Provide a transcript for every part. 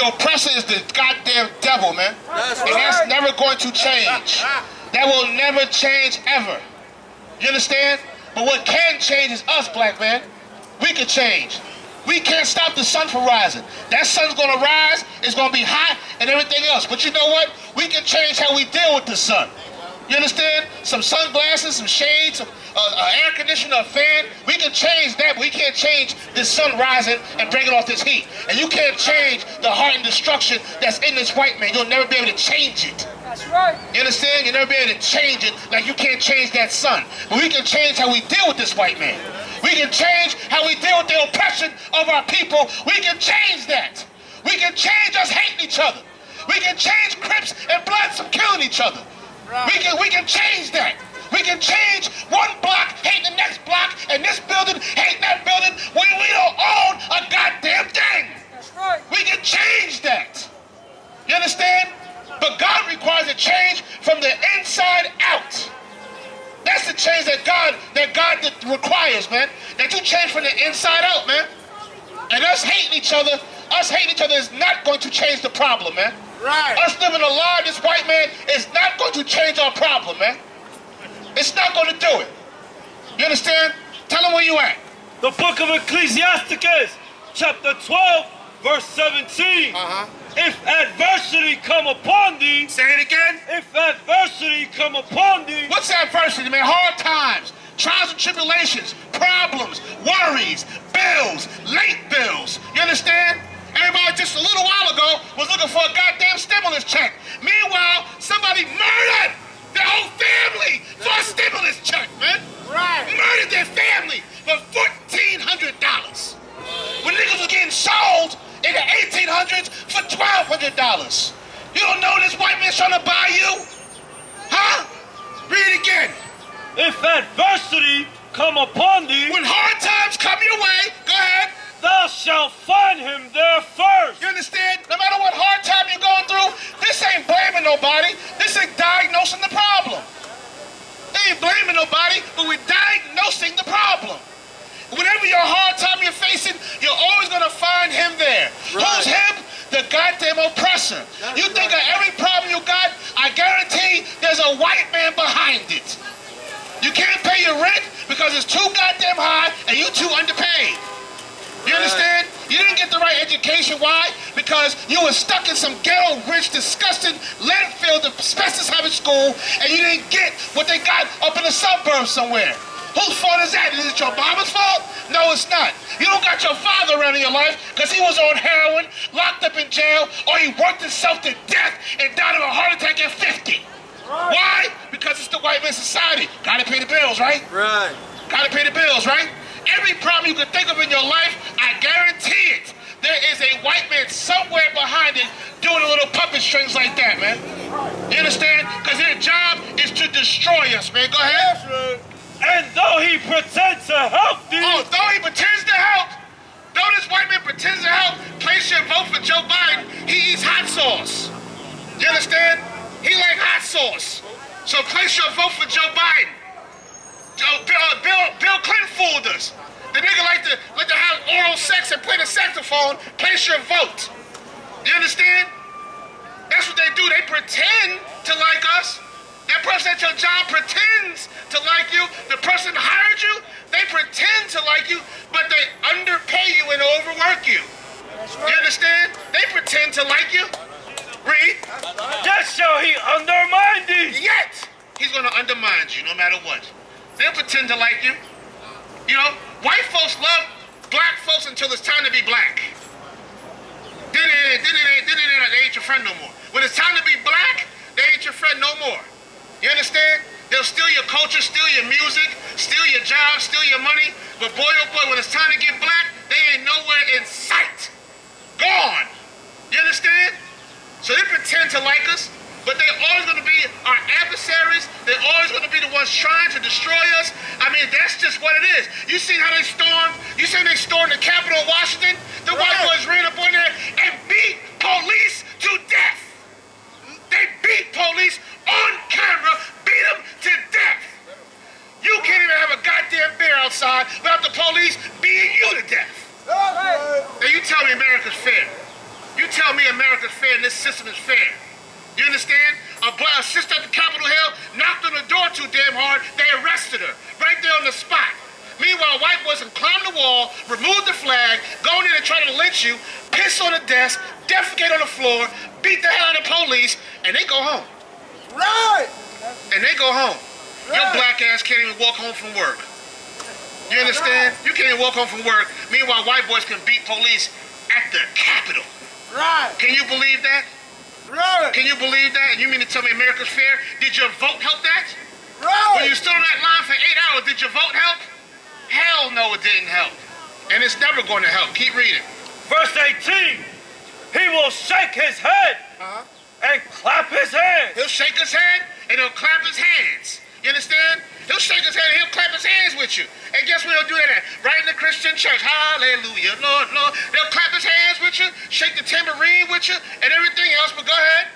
The oppressor is the goddamn devil, man. That's never going to change. That will never change ever. You understand? But what can change is us, black man. We can change. We can't stop the sun from rising. That sun's gonna rise, it's gonna be hot and everything else. But you know what? We can change how we deal with the sun. You understand? Some sunglasses, some shades, some air conditioner, a fan. We can change that, but we can't change this sun rising and breaking off this heat. And you can't change the heart and destruction that's in this white man. You'll never be able to change it. That's right. You understand? You'll never be able to change it like you can't change that sun. But we can change how we deal with this white man. We can change how we deal with the oppression of our people. We can change that. We can change us hating each other. We can change Crips and Bloods from killing each other. Right. We can change that. We can change one block hating the next block and this building hating that building when we don't own a goddamn thing. That's right. We can change that. You understand? But God requires a change from the inside out. That's the change that God requires, man. That you change from the inside out, man. And us hating each other is not going to change the problem, man. Right. Us living a lie, this white man, is not going to change our problem, man. It's not going to do it. You understand? Tell them where you at. The book of Ecclesiastes, chapter 12, verse 17. If adversity come upon thee. Say it again. If adversity come upon thee. What's adversity, man? Hard times, trials and tribulations, problems, worries, bills, late bills. You understand? Everybody just a little while ago was looking for a goddamn stimulus check. Meanwhile, somebody murdered their whole family for a stimulus check, man. Right. Murdered their family for $1,400. When niggas was getting sold in the 1800s for $1,200. You don't know this white man's trying to buy you? Huh? Read it again. If adversity come upon thee. When hard times come your way, go ahead. Thou shalt find him there first. You understand? No matter what hard time you're going through, this ain't blaming nobody. This is diagnosing the problem. They ain't blaming nobody, but we're diagnosing the problem. Whenever your hard time you're facing, you're always going to find him there. Right. Who's him? The goddamn oppressor. That's you think of every problem you got, I guarantee there's a white man behind it. You can't pay your rent because it's too goddamn high and you too underpaid. You understand? You didn't get the right education. Why? Because you were stuck in some ghetto, rich, disgusting, lead-filled, asbestos-having school, and you didn't get what they got up in the suburbs somewhere. Whose fault is that? Is it your mama's fault? No, it's not. You don't got your father around in your life because he was on heroin, locked up in jail, or he worked himself to death and died of a heart attack at 50. Right. Why? Because it's the white man society. Gotta pay the bills, right? Right. Gotta pay the bills, right? Every problem you can think of in your life, I guarantee it, there is a white man somewhere behind it doing a little puppet strings like that, man. You understand? Because their job is to destroy us, man. Go ahead. And though he pretends to help thee. Oh, though he pretends to help. Though this white man pretends to help, place your vote for Joe Biden, he eats hot sauce. You understand? He like hot sauce. So place your vote for Joe Biden. Bill Clinton fooled us. The nigga like to have oral sex and play the saxophone. Place your vote. You understand? That's what they do. They pretend to like us. That person at your job pretends to like you. The person hired you, they pretend to like you, but they underpay you and overwork you. You understand? They pretend to like you. Read. Yet shall he undermine thee. Yet he's going to undermine you no matter what. They'll pretend to like you. You know, white folks love black folks until it's time to be black. Then they ain't your friend no more. When it's time to be black, they ain't your friend no more. You understand? They'll steal your culture, steal your music, steal your job, steal your money. But boy, oh boy, when it's time to get black, they ain't nowhere in sight. Gone. You understand? So they pretend to like us, but they're always going to be our adversaries. They're always going to be the ones trying to destroy us. I mean, that's just what it is. You seen how they stormed? You seen they stormed the Capitol of Washington? The white boys ran up on there and beat police to death. They beat police on camera, beat them to death. You can't even have a goddamn beer outside without the police beating you to death. Now you tell me America's fair. You tell me America's fair and this system is fair. You understand? A sister at the Capitol Hill knocked on the door too damn hard. They arrested her right there on the spot. Meanwhile, white boys can climb the wall, remove the flag, go in there and try to lynch you, piss on the desk, defecate on the floor, beat the hell out of the police, and they go home. Right. And they go home. Right. Your black ass can't even walk home from work. You understand? You can't even walk home from work. Meanwhile, white boys can beat police at the Capitol. Right. Can you believe that? Right. Can you believe that? And you mean to tell me America's fair? Did your vote help that? Right. When you stood on that line for 8 hours, did your vote help? Hell no, it didn't help. And it's never going to help. Keep reading. Verse 18, he will shake his head and clap his hands. He'll shake his head and he'll clap his hands. You understand? He'll shake his head and he'll clap his hands with you. And guess where he'll do that at? Right in the Christian church. Hallelujah, Lord, Lord. They'll clap his hands with you, shake the tambourine with you, and everything else, but go ahead.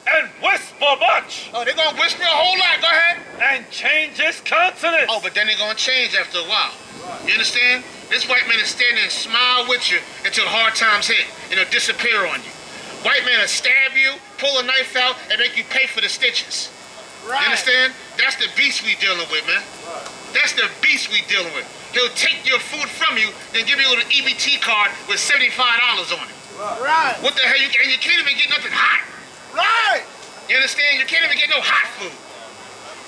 And whisper much. Oh, they're going to whisper a whole lot. Go ahead. And change his countenance. Oh, but then they're going to change after a while. You understand? This white man is standing and smile with you until hard times hit, and he'll disappear on you. White man will stab you, pull a knife out, and make you pay for the stitches. Right. You understand? That's the beast we dealing with, man. That's the beast we dealing with. He'll take your food from you, then give you a little EBT card with $75 on it. Right. What the hell? And you can't even get nothing hot. Right. You understand? You can't even get no hot food.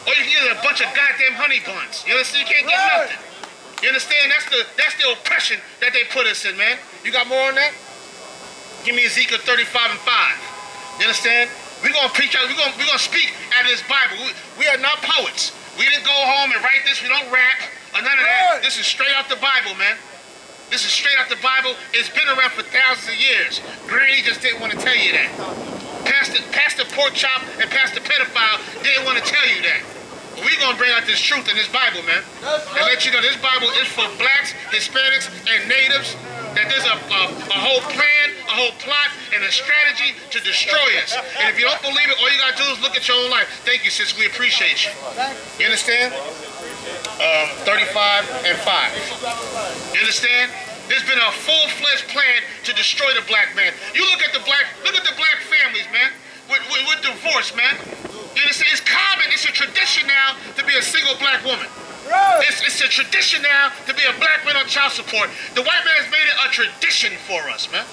Or you can get a bunch of goddamn honey buns. You understand? You can't get Right. nothing. You understand? That's the oppression that they put us in, man. You got more on that? Give me Ezekiel 35 and 5. You understand? We're gonna preach out. We're gonna speak out of this Bible. We are not poets. We didn't go home and write this. We don't rap or none of that. Right. This is straight out the Bible, man. This is straight out the Bible. It's been around for thousands of years. Granny just didn't want to tell you that. Pastor Pork Chop and Pastor Pedophile didn't want to tell you that. But we're going to bring out this truth in this Bible, man. And let you know this Bible is for blacks, Hispanics, and natives. That there's a whole plan, a whole plot, and a strategy to destroy us. And if you don't believe it, all you got to do is look at your own life. Thank you, sis. We appreciate you. You understand? 35 and 5. You understand? There's been a full-fledged plan to destroy the black man. You look at the black families, man, with divorce, man. You understand? It's common, it's a tradition now to be a single black woman. Right. It's a tradition now to be a black man on child support. The white man has made it a tradition for us, man.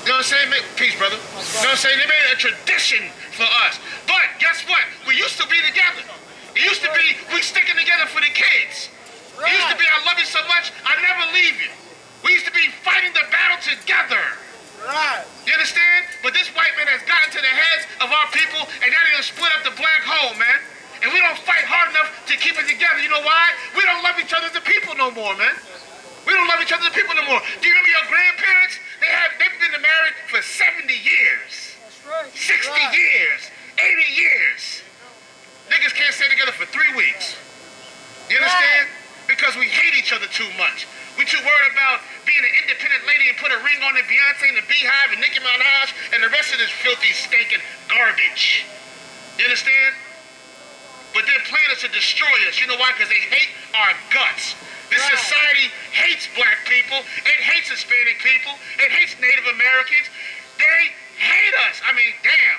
You know what I'm saying? Peace, brother. You know what I'm saying? They made it a tradition for us. But guess what? We used to be together. It used to be we sticking together for the kids. It used to be I love you so much, I never leave you. We used to be fighting the battle together. Right. You understand? But this white man has gotten to the heads of our people, and now they're gonna split up the black hole, man. And we don't fight hard enough to keep it together. You know why? We don't love each other as a people no more, man. We don't love each other as a people no more. Do you remember your grandparents? They've been married for 70 years. That's right. 60 Right. years. 80 years. Niggas can't stay together for 3 weeks. You understand? Because we hate each other too much. We too worried about being an independent lady and put a ring on the Beyonce and the Beehive and Nicki Minaj and the rest of this filthy, stinking garbage. You understand? But their plan is to destroy us. You know why? Because they hate our guts. This society hates black people. It hates Hispanic people. It hates Native Americans. They hate us. I mean, damn.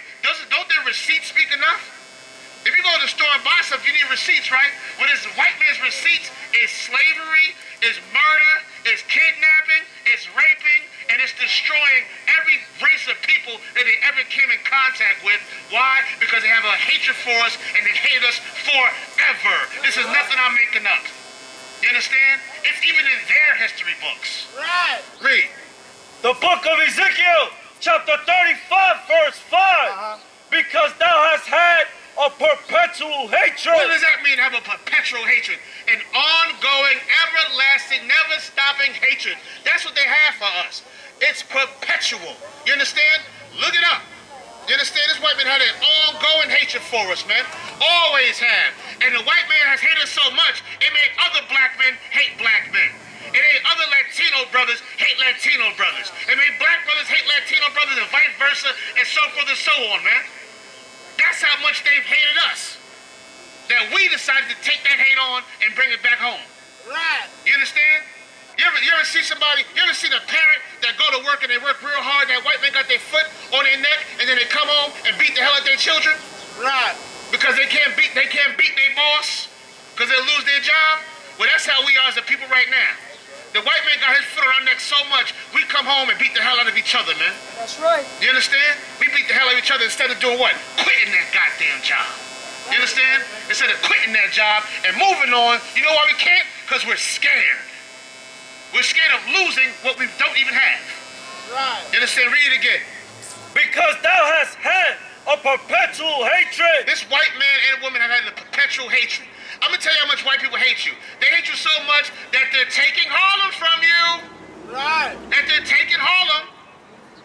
Don't their receipts speak enough? If you go to the store and buy stuff, you need receipts, right? Well, this white man's receipts is slavery, is murder, is kidnapping, is raping, and it's destroying every race of people that they ever came in contact with. Why? Because they have a hatred for us and they hate us forever. This is nothing I'm making up. You understand? It's even in their history books. Right. Read. The book of Ezekiel, chapter 35, verse 5. Because thou hast had a perpetual hatred. What does that mean, have a perpetual hatred? An ongoing, everlasting, never-stopping hatred. That's what they have for us. It's perpetual. You understand? Look it up. You understand? This white man had an ongoing hatred for us, man. Always have. And the white man has hated us so much, it made other black men hate black men. It made other Latino brothers hate Latino brothers. It made black brothers hate Latino brothers and vice versa, and so forth and so on, man. That's how much they've hated us. That we decided to take that hate on and bring it back home. Right. You understand? You ever see somebody, you ever seen a parent that go to work and they work real hard, and that white man got their foot on their neck, and then they come home and beat the hell out of their children? Right. Because they can't beat their boss, because they'll lose their job? Well, that's how we are as a people right now. The white man got his foot on our neck so much, we come home and beat the hell out of each other, man. That's right. You understand? We beat the hell out of each other instead of doing what? Quitting that goddamn job. You understand? Instead of quitting that job and moving on, you know why we can't? Because we're scared. We're scared of losing what we don't even have. Right. You understand? Read it again. Because thou hast had a perpetual hatred. This white man and woman have had a perpetual hatred. I'm gonna tell you how much white people hate you. They hate you so much that they're taking Harlem from you. Right. That they're taking Harlem.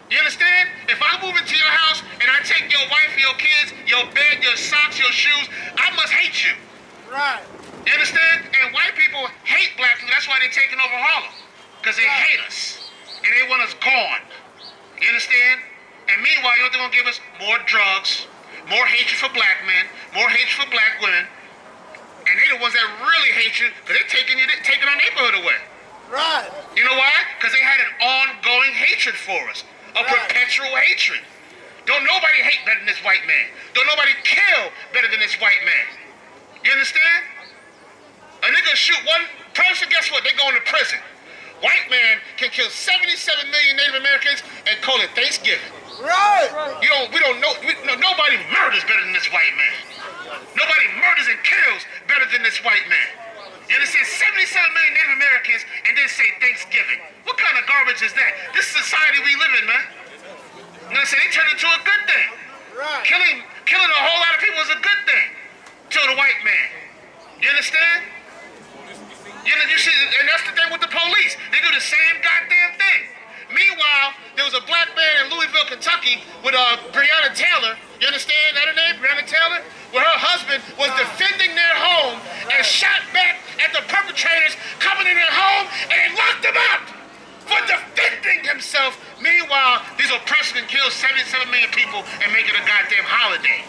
You understand? If I move into your house and I take your wife, your kids, your bed, your socks, your shoes, I must hate you. Right. You understand? And white people hate black people. That's why they're taking over Harlem. Because they hate us. And they want us gone. You understand? And meanwhile, you know what they're going to give us? More drugs, more hatred for black men, more hatred for black women. And they're the ones that really hate you because they're taking our neighborhood away. Right. You know why? Because they had an ongoing hatred for us. A perpetual hatred. Don't nobody hate better than this white man. Don't nobody kill better than this white man. You understand? A nigga shoot one person, guess what? They go into prison. White man can kill 77 million Native Americans and call it Thanksgiving. Right. We don't know. Nobody murders better than this white man. Nobody murders and kills better than this white man. You understand? 77 million Native Americans and then say Thanksgiving. What kind of garbage is that? This is society we live in, man. You know what I'm saying? They turned it into a good thing. Right. Killing a whole lot of people is a good thing to the white man. You understand? You see, and that's the thing with the police. They do the same goddamn thing. Meanwhile, there was a black man in Louisville, Kentucky with Breonna Taylor. You understand that her name? Breonna Taylor? Where her husband was defending their home and shot back at the perpetrators coming in their home and locked them up for defending himself. Meanwhile, these oppressors can kill 77 million people and make it a goddamn holiday.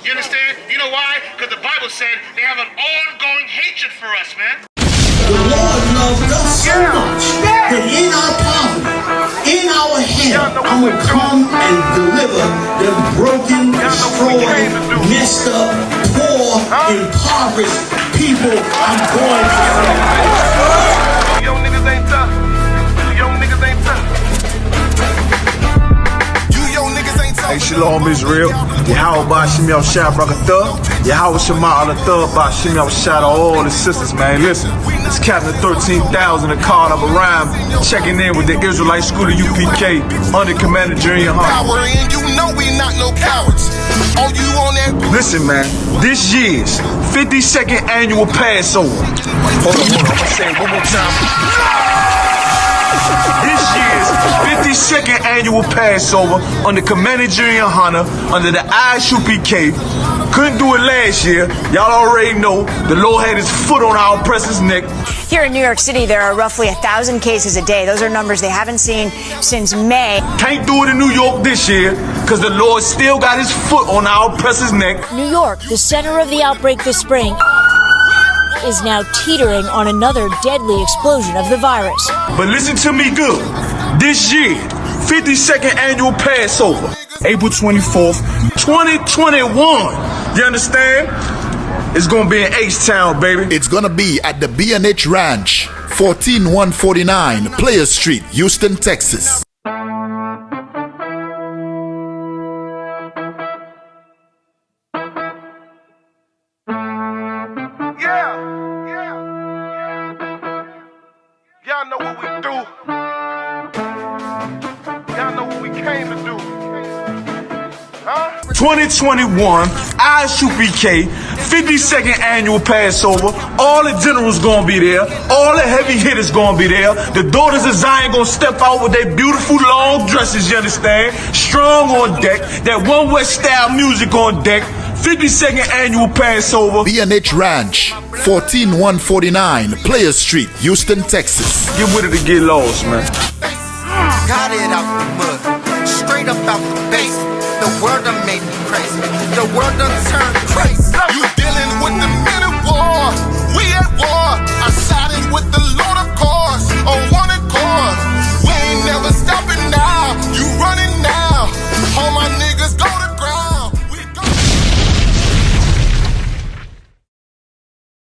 You understand? You know why? Because the Bible said they have an ongoing hatred for us, man. The Lord loved us so much that in our poverty, in our hell, I'm going to come and deliver them broken, destroyed, messed up, poor, impoverished people. I'm going to save. Young niggas ain't tough. Young niggas ain't tough. You young niggas ain't tough. Hey, Shalom Israel. Yahweh Shemi Al-Shah Brakatah. Yahweh Shema Al-Athah Shemi Al-Shah to all the sisters, man. Listen, it's Captain 13,000 and called up a rhyme, checking in with the Israelite School of U.P.K. under Commander Junior Hunt. Power, and you know we not no cowards. Oh, you on that? Listen, man, this year's 52nd annual Passover. Hold on, I'm gonna say it one more time. This year's 52nd annual Passover under Commander Junior Hunter under the I.S.U.P.K. Couldn't do it last year. Y'all already know the Lord had his foot on our oppressor's neck. Here in New York City, there are roughly 1,000 cases a day. Those are numbers they haven't seen since May. Can't do it in New York this year because the Lord still got his foot on our oppressor's neck. New York, the center of the outbreak this spring, is now teetering on another deadly explosion of the virus. But listen to me good. This year, 52nd annual Passover, April 24th, 2021. You understand? It's gonna be in H-Town, baby. It's gonna be at the B&H Ranch, 14149 Players Street, Houston, Texas. Y'all know what we do. Y'all know what we came to do. Huh? 2021, I.S.U.P.K, 52nd annual Passover. All the generals gonna be there. All the heavy hitters gonna be there. The daughters of Zion gonna step out with their beautiful long dresses, you understand? Strong on deck. That One West style music on deck. 52nd annual Passover. B&H Ranch, 14149 Players Street, Houston, Texas. Get with it to get lost, man. Got it out the mud, straight up out the base. The world done made me crazy. The world done turned